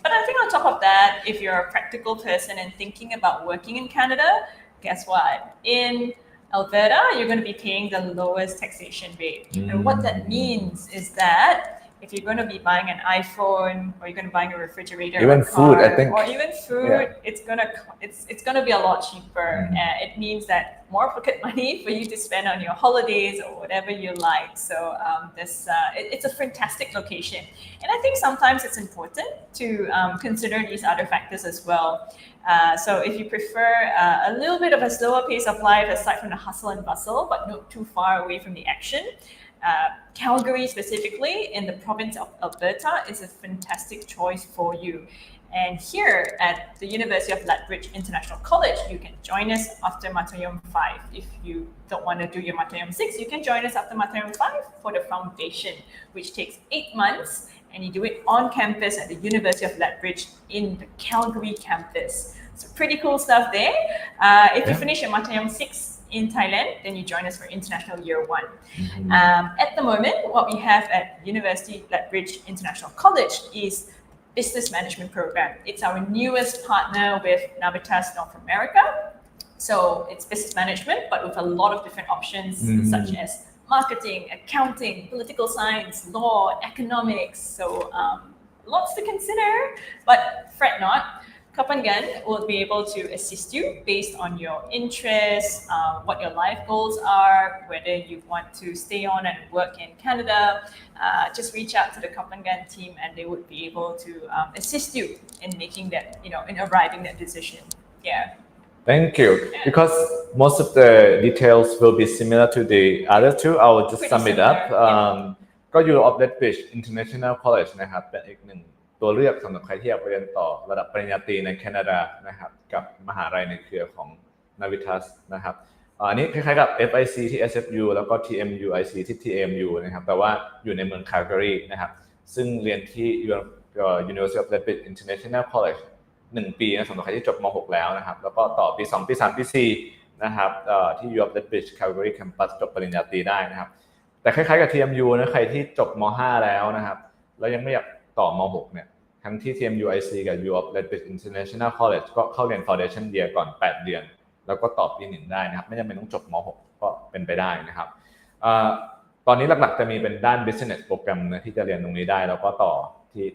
but I think on top of that, if you're a practical person and thinking about working in Canada, guess what? In Alberta, you're going to be paying the lowest taxation rate. And what that means is that if you're going to be buying an iPhone or you're going to be buying a refrigerator even or a food car, I think or even food, it's gonna be a lot cheaper. It means that more pocket money for you to spend on your holidays or whatever you like. So it's a fantastic location, and I think sometimes it's important to consider these other factors as well. So if you prefer a little bit of a slower pace of life aside from the hustle and bustle, but not too far away from the action, Calgary specifically in the province of Alberta is a fantastic choice for you. And here at the University of Lethbridge International College, you can join us after Matayom 5. If you don't want to do your Matayom 6, you can join us after Matayom 5 for the foundation, which takes 8 months, and you do it on campus at the University of Lethbridge in the Calgary campus. So pretty cool stuff there. If you finish your Matayom 6 in Thailand, then you join us for International Year 1. At the moment, what we have at University Lethbridge International College is Business Management Program. It's our newest partner with Navitas North America. So it's business management, but with a lot of different options such as marketing, accounting, political science, law, economics. So lots to consider, but fret not. Kapangan will be able to assist you based on your interests, what your life goals are, whether you want to stay on and work in Canada. Just reach out to the Kapangan team and they would be able to assist you in making that, in arriving that decision. Yeah. Thank you. Because most of the details will be similar to the other two, I will just sum it up. ก็ U of Lethbridge International College นะครับเป็นอีกหนึ่งตัวเลือกสำหรับใครที่อยากไปเรียนต่อระดับปริญญาตรีในแคนาดานะครับกับมหาลัยในเครือของ Navitas นะครับอันนี้คล้ายๆกับ FIC ที่ SFU แล้วก็ TMUIC ที่ TMU นะครับแต่ว่าอยู่ในเมือง Calgary นะครับซึ่งเรียนที่ University of Lethbridge International College 1 ปีนะสำหรับใครที่จบม.6 แล้วนะครับแล้วก็ต่อปี 2 ปี 3 ปี 4นะครับที่ U of Lethbridge Calgary Campus จบปริญญาตรีได้นะครับแต่คล้ายๆกับ TMU นะใครที่จบม.5 แล้วนะครับแล้วยังไม่อยากต่อม.6 เนี่ยทั้งที่ TMUIC กับ U of Lethbridge International College ก็เข้าเรียน Foundation Year ก่อน 8 เดือนแล้วก็ต่อปี 1 ได้นะครับไม่จำเป็นต้องจบม.6 ก็เป็นไปได้นะครับตอนนี้หลักๆจะมีเป็นด้าน Business Program นะที่จะเรียนตรงนี้ได้แล้วก็ต่อที่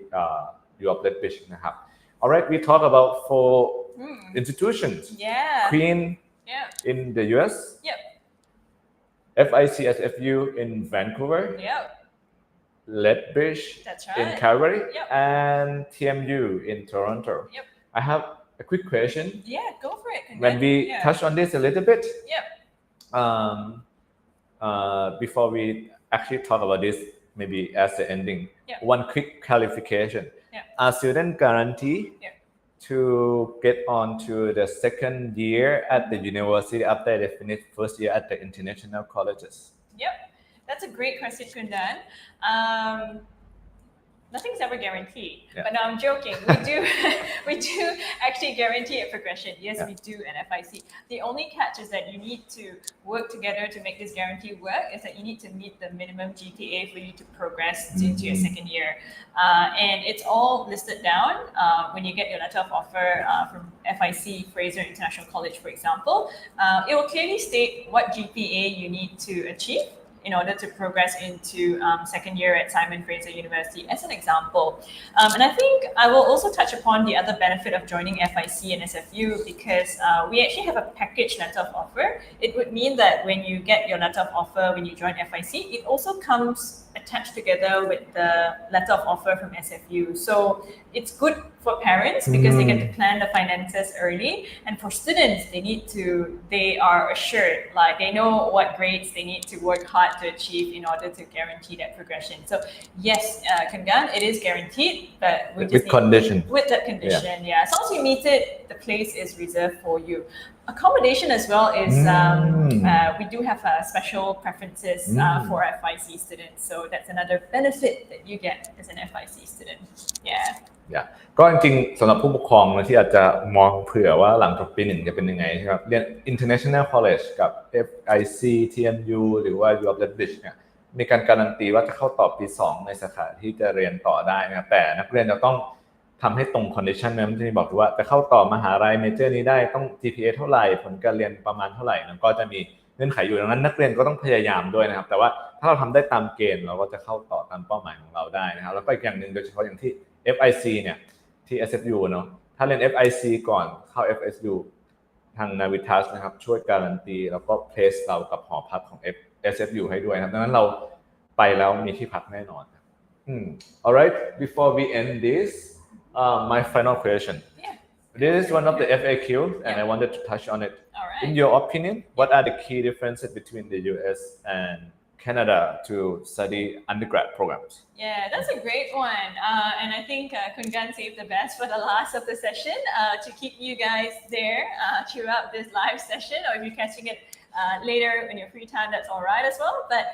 U of Lethbridge นะครับ Alright, we talk about 4 institutions. Yeah. Queen in the US. Yep. FIC SFU in Vancouver. Yep. Lethbridge That's right. in Calgary. Yep. And TMU in Toronto. Yep. I have a quick question. Yeah, go for it. When we touch on this a little bit. Yep. Before we actually talk about this, maybe as the ending, one quick clarification. Are students guaranteed to get on to the second year at the university after they finish first year at the international colleges? Yep, that's a great question, Kundan. Nothing's ever guaranteed, but no, I'm joking. We do actually guarantee a progression. Yes, we do at FIC. The only catch is that you need to work together to make this guarantee work. Is that you need to meet the minimum GPA for you to progress into your second year, and it's all listed down when you get your letter of offer from FIC Fraser International College, for example. It will clearly state what GPA you need to achieve in order to progress into second year at Simon Fraser University as an example. And I think I will also touch upon the other benefit of joining FIC and SFU because we actually have a package letter of offer. It would mean that when you get your letter of offer when you join FIC, it also comes attached together with the letter of offer from SFU. So it's good for parents because they get to plan the finances early, and for students they are assured, like they know what grades they need to work hard to achieve in order to guarantee that progression. So yes, Kangan, it is guaranteed, but we just with that condition. Yeah, as long as you meet it, the place is reserved for you. Accommodation as well is we do have special preferences for FIC students, so that's another benefit that you get as an FIC student. Yeah. ก็จริงๆสำหรับผู้ปกครองนะที่อาจจะมองเผื่อว่าหลังจบปี 1จะเป็นยังไงครับเรียน International College กับ FIC TMU หรือว่า U of Lethbridge เนี่ยมีการการันตีว่าจะเข้าต่อปี 2ในสาขาที่จะเรียนต่อได้นะครับแต่นักเรียนจะต้องทำให้ตรง condition นั้นที่บอกว่าจะเข้าต่อมหาลัยเมเจอร์นี้ได้ต้อง GPA เท่าไหร่ผลการเรียนประมาณเท่าไหร่แล้วก็จะมี เงื่อนไขอยู่ดังนั้นนักเรียนก็ต้องพยายามด้วยนะครับแต่ว่าถ้าเราทำได้ตามเกณฑ์เราก็จะเข้าต่อตามเป้าหมายของเราได้นะครับแล้วก็อีกอย่างนึงโดยเฉพาะอย่างที่ FIC เนี่ยที่ SFU เนาะถ้าเรียน FIC ก่อนเข้า FSU ทาง Navitas นะครับช่วยการันตีแล้วก็ place เรากับหอพักของ SFU ให้ด้วยนะครับดังนั้นเราไปแล้วมีที่พักแน่นอน Alright, before we end this, my final question. Yeah. This is one of the FAQs, and I wanted to touch on it. All right. In your opinion, what are the key differences between the US and Canada to study undergrad programs? Yeah, that's a great one. And I think Kun Gan saved the best for the last of the session to keep you guys there throughout this live session, or if you're catching it later in your free time, that's all right as well. But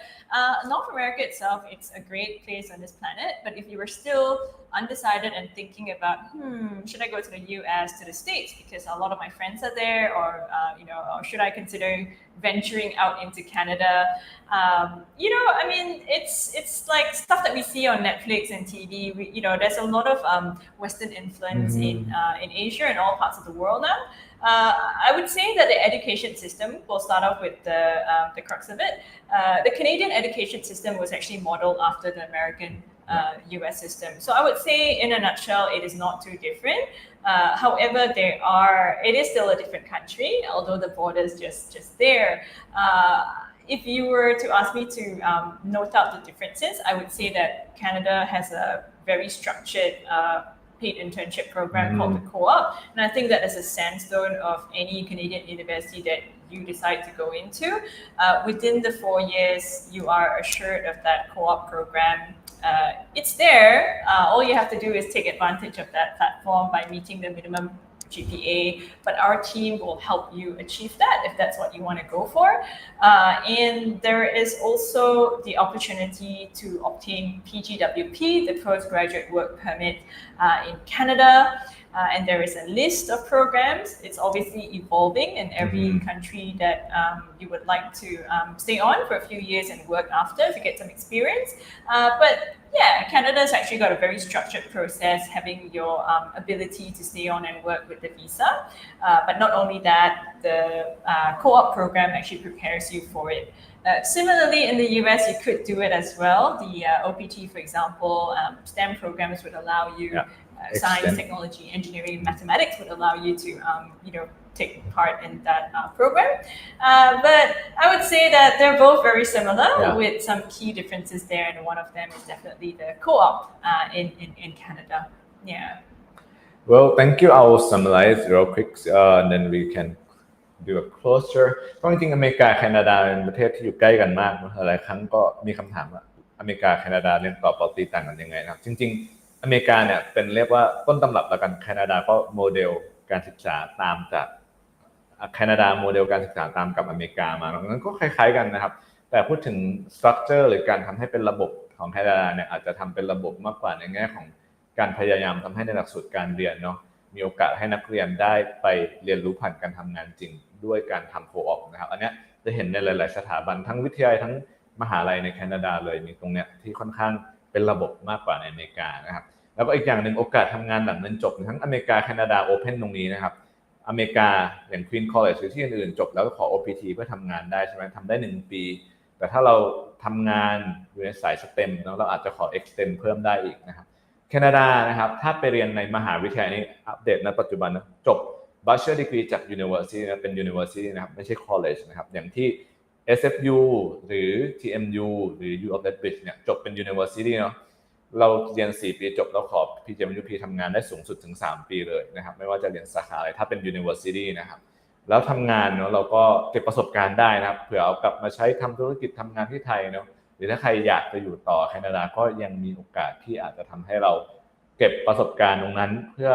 North America itself, it's a great place on this planet. But if you were still undecided and thinking about, should I go to the US, to the States, because a lot of my friends are there, or or should I consider venturing out into Canada? I mean, it's like stuff that we see on Netflix and TV. There's a lot of Western influence in Asia and all parts of the world now. I would say that the education system, we'll start off with the crux of it. The Canadian education system was actually modeled after the American US system. So I would say in a nutshell, it is not too different. However, it is still a different country, although the border is just there. If you were to ask me to note out the differences, I would say that Canada has a very structured paid internship program called the Co-op, and I think that is a sandstone of any Canadian university that you decide to go into. Within the 4 years, you are assured of that Co-op program. It's there. All you have to do is take advantage of that platform by meeting the minimum GPA, but our team will help you achieve that if that's what you want to go for. And there is also the opportunity to obtain PGWP, the Postgraduate Work Permit in Canada. And there is a list of programs. It's obviously evolving in every country that you would like to stay on for a few years and work after to get some experience. But yeah, Canada's actually got a very structured process, having your ability to stay on and work with the visa. But not only that, the co-op program actually prepares you for it. Similarly, in the US, you could do it as well. The OPT, for example, STEM programs would allow you, science, technology, engineering, mathematics would allow you to, take part in that program. But I would say that they're both very similar with some key differences there, and one of them is definitely the co-op in Canada. Yeah. Well, thank you. I will summarize real quick, and then we can do a closer. เพราะจริงๆอเมริกาแคนาดาเป็นประเทศที่อยู่ใกล้กันมากหลายครั้งก็มีคำถามว่าอเมริกาแคนาดาเรียนต่อปอตรีต่างกันยังไงนะครับจริงๆอเมริกาเนี่ยเป็นเรียกว่าต้นตำรับแล้วกันแคนาดาก็โมเดลการศึกษาตามจากแคนาดาโมเดลการศึกษาตามกับอเมริกามาดังนั้นก็คล้ายๆกันนะครับแต่พูดถึง structure หรือการทำให้เป็นระบบของแคนาดาเนี่ยอาจจะทำเป็นระบบมากกว่าในแง่ของการพยายามทำให้ในหลักสูตรการเรียนเนาะมีโอกาสให้นักเรียนได้ไปเรียนรู้ผ่านการทำงานจริงด้วยการทำโคออปนะครับอันนี้จะเห็นในหลายๆสถาบันทั้งวิทยาลัยทั้งมหาลัยในแคนาดาเลยมีตรงเนี้ยที่ค่อนข้างเป็นระบบมากกว่าในอเมริกานะครับแล้วก็อีกอย่างหนึ่งโอกาสทำงานหลังเรียนจบทั้งอเมริกาแคนาดาโอเพนตรงนี้นะครับอเมริกาอย่าง Queen College หรือที่อื่นๆจบแล้วก็ขอ OPT เพื่อทำงานได้ใช่ไหมทำได้1 ปีแต่ถ้าเราทำงานอยู่ในสาย STEM เราอาจจะขอ extend เพิ่มได้อีกนะครับแคนาดานะครับถ้าไปเรียนในมหาวิทยาลัยนี้อัปเดตณปัจจุบันนะจบ Bachelor Degree จาก University นะเป็น University นะครับไม่ใช่ College นะครับอย่างที่ SFU หรือ TMU หรือ U of Lethbridge เนี่ยจบเป็น University เนาะเราเรียน4 ปีจบแล้วขอ PGWP ทำงานได้สูงสุดถึง3 ปีเลยนะครับไม่ว่าจะเรียนสาขาอะไรถ้าเป็น University นะครับแล้วทำงานเนาะเราก็เก็บประสบการณ์ได้นะครับเผื่อเอากลับมาใช้ทำธุรกิจทำงานที่ไทยเนาะหรือถ้าใครอยากจะอยู่ต่อแคนาดาก็ยังมีโอกาสที่อาจจะทำให้เราเก็บประสบการณ์ตรงนั้นเพื่อ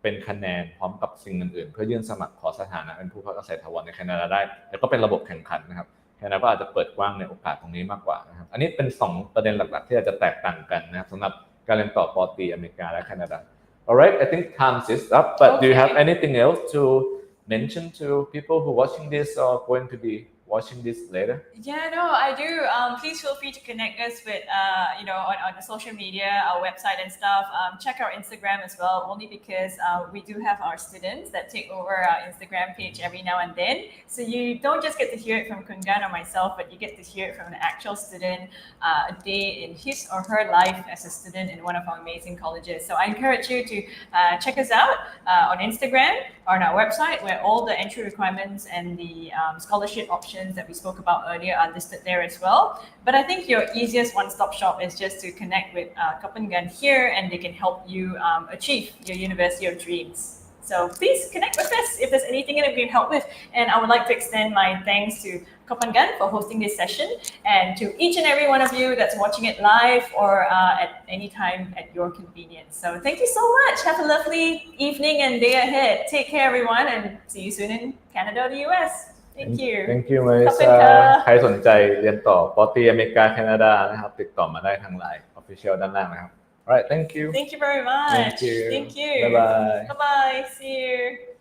เป็นคะแนนพร้อมกับสิ่งอื่นๆเพื่อยื่นสมัครขอสถานะเป็นผู้พักอาศัยถาวรในแคนาดาได้แต่ก็เป็นระบบแข่งขันนะครับแคนาดาก็อาจจะเปิดกว้างในโอกาสตรงนี้มากกว่านะครับอันนี้เป็น2ประเด็นหลักๆที่อาจจะแตกต่างกันนะครับสำหรับการเรียนต่อปอตรีอเมริกาและแคนาดา Alright, I think time is up. But do you have anything else to mention to people who watching this or going to be watching this later? Yeah, no, I do. Please feel free to connect us with, on the social media, our website and stuff. Check our Instagram as well, only because we do have our students that take over our Instagram page every now and then. So you don't just get to hear it from Kungan or myself, but you get to hear it from an actual student, a day in his or her life as a student in one of our amazing colleges. So I encourage you to check us out on Instagram or on our website, where all the entry requirements and the scholarship options that we spoke about earlier are listed there as well. But I think your easiest one-stop shop is just to connect with Kapangan here, and they can help you achieve your university of dreams. So please connect with us if there's anything that we can help with. And I would like to extend my thanks to Kapangan for hosting this session, and to each and every one of you that's watching it live or at any time at your convenience. So thank you so much. Have a lovely evening and day ahead. Take care, everyone, and see you soon in Canada or the US. Thank you. Thank you ขอบคุณ Marisa ค่ะ ใครสนใจเรียนต่อปอตรีอเมริกาแคนาดานะครับติดต่อมาได้ทางไลน์ Official ด้านล่างนะครับ Alright thank you Thank you very much. Thank you Thank you. Bye bye Bye bye. See you.